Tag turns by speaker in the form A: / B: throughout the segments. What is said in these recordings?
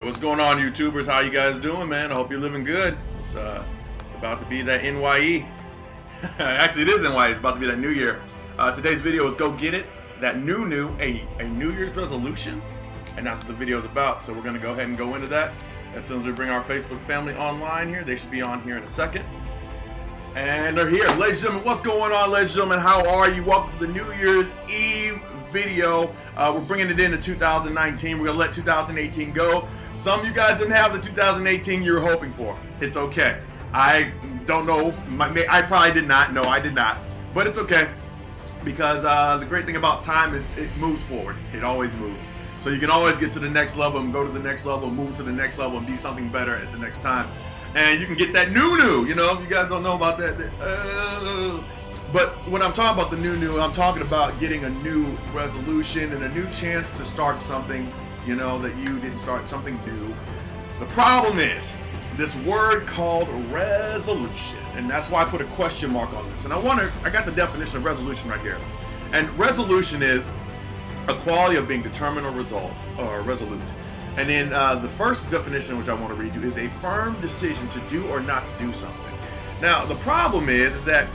A: What's going on, YouTubers? How you guys doing, man? I hope you're living good. It's about to be that NYE. Actually, it is NYE. It's about to be that New Year. Today's video is go get it. That a New Year's resolution, and that's what the video is about. So we're gonna go ahead and go into that as soon as we bring our Facebook family online here. They should be on here in a second. And they're here. Ladies and gentlemen, what's going on, ladies and gentlemen? How are you? Welcome to the New Year's Eve video. We're bringing it into 2019. We're gonna let 2018 go. Some of you guys didn't have the 2018 you were hoping for. It's okay. I don't know. I probably did not. No, I did not. But it's okay, because the great thing about time is it moves forward. It always moves. So you can always get to the next level and go to the next level and move to the next level and be something better at the next time. And you can get that new, you know, if you guys don't know about that. But when I'm talking about the new, I'm talking about getting a new resolution and a new chance to start something, you know, that you didn't start, something new. The problem is this word called resolution, and that's why I put a question mark on this. And I got the definition of resolution right here. And resolution is a quality of being determined or resolute. And then the first definition, which I want to read you, is a firm decision to do or not to do something. Now, the problem is that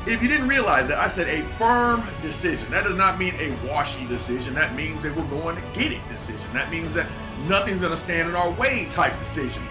A: if you didn't realize that, I said a firm decision. That does not mean a washy decision. That means that we're going to get it decision. That means that nothing's going to stand in our way type decision.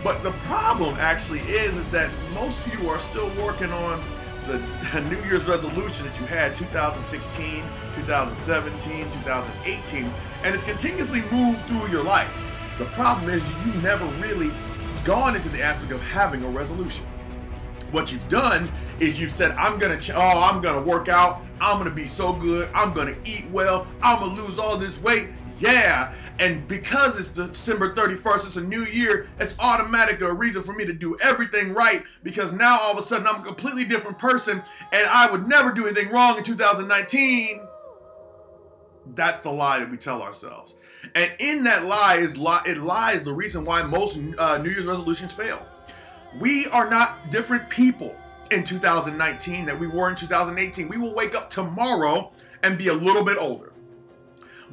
A: But the problem actually is that most of you are still working on the New Year's resolution that you had 2016, 2017, 2018, and it's continuously moved through your life. The problem is you never really gone into the aspect of having a resolution. What you've done is you've said, I'm gonna work out, I'm gonna be so good, I'm gonna eat well, I'm gonna lose all this weight, yeah. And because it's December 31st, it's a new year, it's automatic a reason for me to do everything right, because now all of a sudden I'm a completely different person and I would never do anything wrong in 2019. That's the lie that we tell ourselves. And in that lie lies the reason why most New Year's resolutions fail. We are not different people in 2019 that we were in 2018. We will wake up tomorrow and be a little bit older.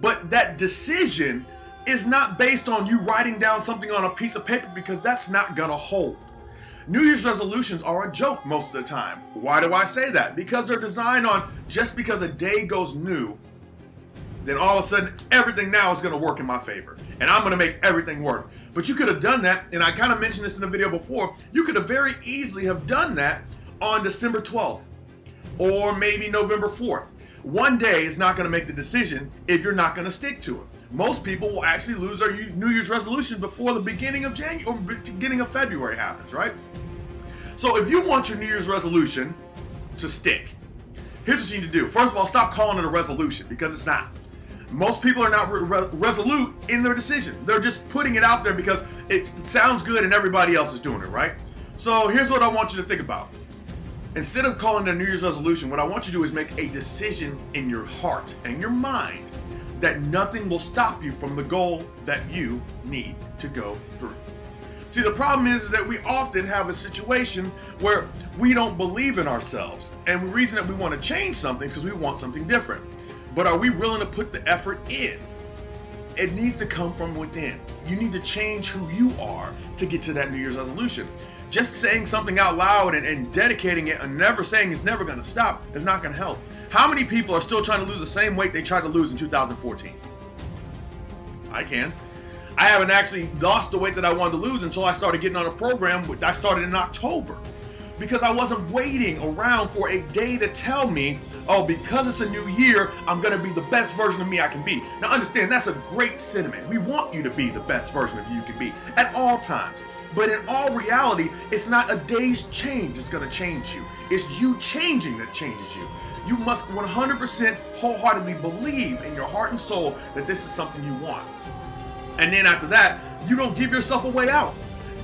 A: But that decision is not based on you writing down something on a piece of paper, because that's not gonna hold. New Year's resolutions are a joke most of the time. Why do I say that? Because they're designed on, just because a day goes new, then all of a sudden everything now is going to work in my favor and I'm going to make everything work. But you could have done that, and I kind of mentioned this in the video before, you could have very easily have done that on December 12th or maybe November 4th. One day is not going to make the decision if you're not going to stick to it. Most people will actually lose their New Year's resolution before the beginning of January or beginning of February happens, right? So if you want your New Year's resolution to stick, here's what you need to do. First of all, stop calling it a resolution, because it's not. Most people are not resolute in their decision. They're just putting it out there because it sounds good and everybody else is doing it, right? So here's what I want you to think about. Instead of calling it a New Year's resolution, what I want you to do is make a decision in your heart and your mind that nothing will stop you from the goal that you need to go through. See, the problem is that we often have a situation where we don't believe in ourselves. And the reason that we want to change something is because we want something different. But are we willing to put the effort in? It needs to come from within. You need to change who you are to get to that New Year's resolution. Just saying something out loud and dedicating it and never saying it's never going to stop is not going to help. How many people are still trying to lose the same weight they tried to lose in 2014? I can. I haven't actually lost the weight that I wanted to lose until I started getting on a program. I started in October, because I wasn't waiting around for a day to tell me, oh, because it's a new year, I'm going to be the best version of me I can be. Now understand, that's a great sentiment. We want you to be the best version of you can be at all times. But in all reality, it's not a day's change that's going to change you. It's you changing that changes you. You must 100% wholeheartedly believe in your heart and soul that this is something you want. And then after that, you don't give yourself a way out.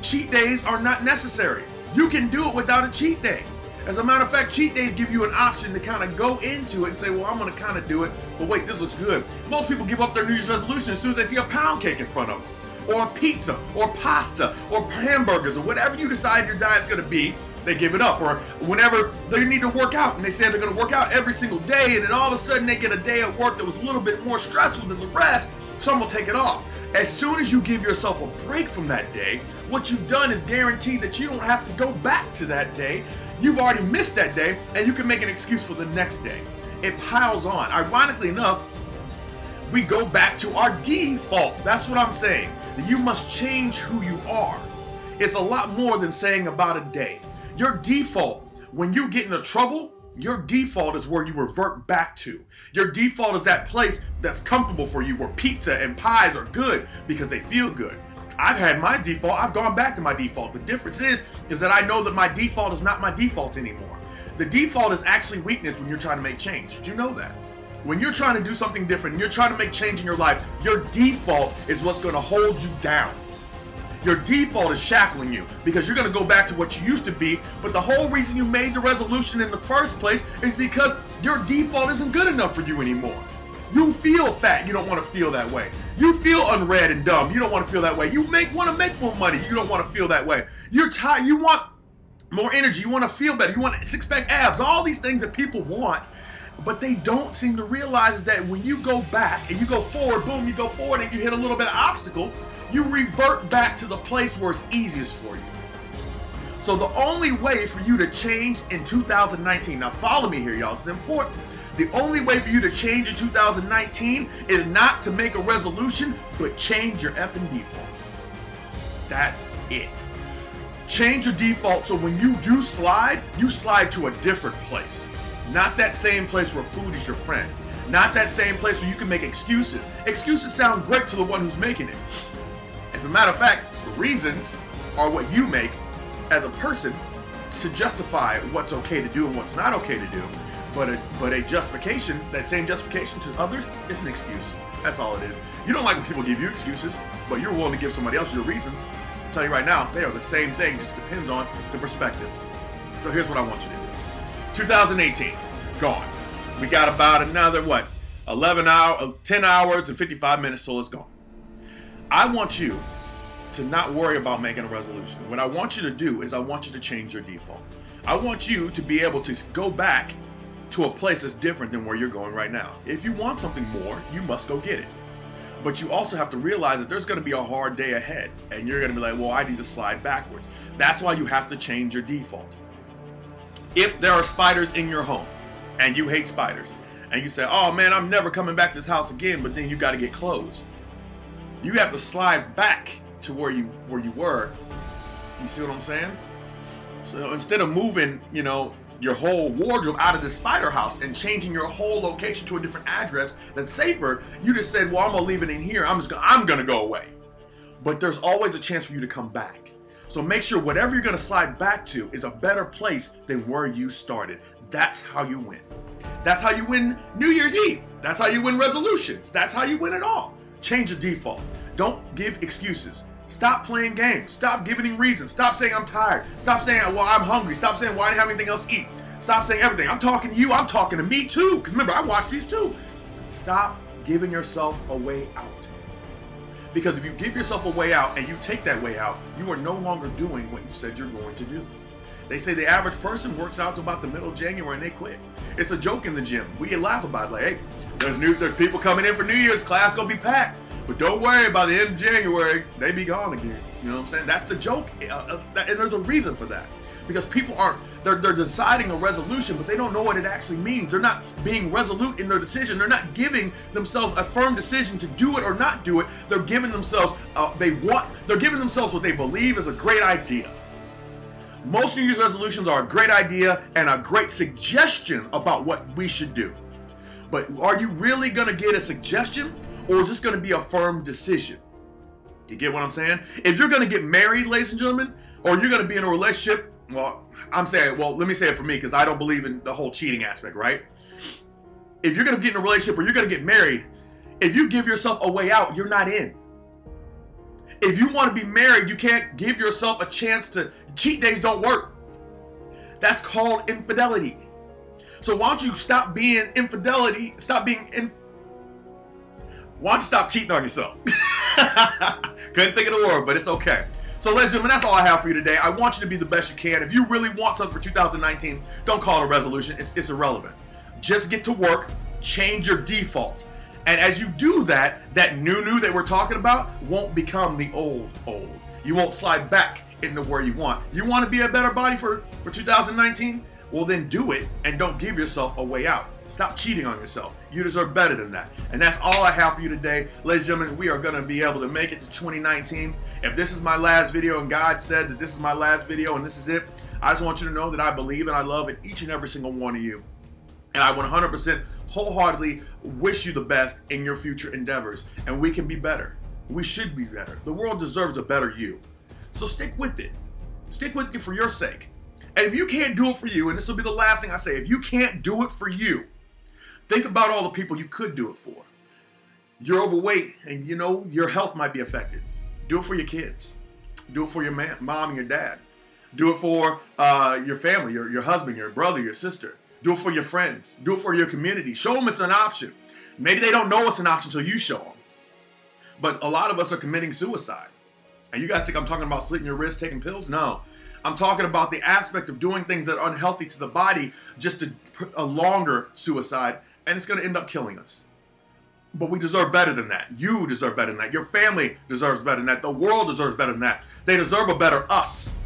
A: Cheat days are not necessary. You can do it without a cheat day. As a matter of fact, cheat days give you an option to kind of go into it and say, well, I'm going to kind of do it, but wait, this looks good. Most people give up their New Year's resolution as soon as they see a pound cake in front of them, or a pizza, or pasta, or hamburgers, or whatever you decide your diet's going to be, they give it up. Or whenever they need to work out and they say they're going to work out every single day, and then all of a sudden they get a day at work that was a little bit more stressful than the rest, some will take it off. As soon as you give yourself a break from that day, what you've done is guaranteed that you don't have to go back to that day. You've already missed that day, and you can make an excuse for the next day. It piles on. Ironically enough, we go back to our default. That's what I'm saying. That you must change who you are. It's a lot more than saying about a day. Your default, when you get into trouble, your default is where you revert back to. Your default is that place that's comfortable for you, where pizza and pies are good because they feel good. I've had my default. I've gone back to my default. The difference is that I know that my default is not my default anymore. The default is actually weakness when you're trying to make change. Did you know that? When you're trying to do something different, you're trying to make change in your life, your default is what's going to hold you down. Your default is shackling you because you're going to go back to what you used to be, but the whole reason you made the resolution in the first place is because your default isn't good enough for you anymore. You feel fat, you don't want to feel that way. You feel unread and dumb, you don't want to feel that way. You want to make more money, you don't want to feel that way. You're tired, you want more energy, you want to feel better, you want six-pack abs, all these things that people want, but they don't seem to realize that when you go back and you go forward, boom, you go forward and you hit a little bit of obstacle, you revert back to the place where it's easiest for you. So the only way for you to change in 2019, now follow me here, y'all, it's important. The only way for you to change in 2019 is not to make a resolution, but change your effing default. That's it. Change your default so when you do slide, you slide to a different place. Not that same place where food is your friend. Not that same place where you can make excuses. Excuses sound great to the one who's making it. As a matter of fact, reasons are what you make as a person to justify what's okay to do and what's not okay to do. But a justification, that same justification to others, is an excuse. That's all it is. You don't like when people give you excuses, but you're willing to give somebody else your reasons. I'll tell you right now, they are the same thing, just depends on the perspective. So here's what I want you to do. 2018, gone. We got about another, 10 hours and 55 minutes, so it's gone. I want you to not worry about making a resolution. What I want you to do is I want you to change your default. I want you to be able to go back to a place that's different than where you're going right now. If you want something more, you must go get it. But you also have to realize that there's going to be a hard day ahead, and you're going to be like, well, I need to slide backwards. That's why you have to change your default. If there are spiders in your home, and you hate spiders, and you say, oh man, I'm never coming back to this house again, but then you got to get clothes. You have to slide back to where you were. You see what I'm saying? So instead of moving, your whole wardrobe out of the spider house and changing your whole location to a different address that's safer, you just said, well, I'm gonna leave it in here. I'm gonna go away. But there's always a chance for you to come back. So make sure whatever you're gonna slide back to is a better place than where you started. That's how you win. That's how you win New Year's Eve. That's how you win resolutions. That's how you win it all. Change your default. Don't give excuses. Stop playing games. Stop giving reasons. Stop saying I'm tired. Stop saying, well, I'm hungry. Stop saying, well, I didn't have anything else to eat. Stop saying everything. I'm talking to you. I'm talking to me too. Because remember, I watch these too. Stop giving yourself a way out. Because if you give yourself a way out and you take that way out, you are no longer doing what you said you're going to do. They say the average person works out to about the middle of January and they quit. It's a joke in the gym. We laugh about it. Like, hey, there's people coming in for New Year's. Class gonna be packed. But don't worry, by the end of January, they be gone again. You know what I'm saying? That's the joke. And there's a reason for that. Because people they're deciding a resolution, but they don't know what it actually means. They're not being resolute in their decision. They're not giving themselves a firm decision to do it or not do it. They're giving themselves, they're giving themselves what they believe is a great idea. Most New Year's resolutions are a great idea and a great suggestion about what we should do. But are you really gonna get a suggestion? Or is this going to be a firm decision? You get what I'm saying? If you're going to get married, ladies and gentlemen, or you're going to be in a relationship, let me say it for me because I don't believe in the whole cheating aspect, right? If you're going to get in a relationship or you're going to get married, if you give yourself a way out, you're not in. If you want to be married, you can't give yourself a chance to, cheat days don't work. That's called infidelity. So why don't you stop being infidelity, why don't you stop cheating on yourself? Couldn't think of the word, but it's okay. So ladies and gentlemen, that's all I have for you today. I want you to be the best you can. If you really want something for 2019, don't call it a resolution. It's irrelevant. Just get to work, change your default. And as you do that, that new that we're talking about won't become the old. You won't slide back into where you want. You want to be a better body for 2019? Well, then do it and don't give yourself a way out. Stop cheating on yourself. You deserve better than that. And that's all I have for you today. Ladies and gentlemen, we are going to be able to make it to 2019. If this is my last video and God said that this is my last video and this is it, I just want you to know that I believe and I love in each and every single one of you. And I 100% wholeheartedly wish you the best in your future endeavors. And we can be better. We should be better. The world deserves a better you. So stick with it. Stick with it for your sake. And if you can't do it for you, and this will be the last thing I say, if you can't do it for you, think about all the people you could do it for. You're overweight and you know your health might be affected. Do it for your kids. Do it for your mom and your dad. Do it for your family, your husband, your brother, your sister. Do it for your friends. Do it for your community. Show them it's an option. Maybe they don't know it's an option until you show them. But a lot of us are committing suicide. And you guys think I'm talking about slitting your wrist, taking pills? No. I'm talking about the aspect of doing things that are unhealthy to the body, just a longer suicide, and it's going to end up killing us. But we deserve better than that. You deserve better than that. Your family deserves better than that. The world deserves better than that. They deserve a better us.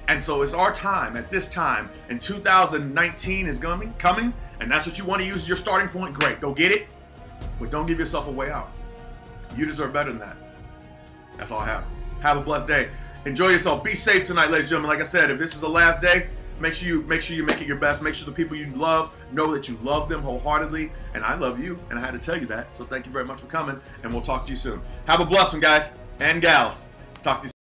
A: And so it's our time at this time, and 2019 is coming, and that's what you want to use as your starting point. Great, go get it, but don't give yourself a way out. You deserve better than that. That's all I have. Have a blessed day. Enjoy yourself. Be safe tonight, ladies and gentlemen. Like I said, if this is the last day, make sure you make it your best. Make sure the people you love know that you love them wholeheartedly, and I love you, and I had to tell you that. So thank you very much for coming, and we'll talk to you soon. Have a blessed one, guys and gals. Talk to you soon.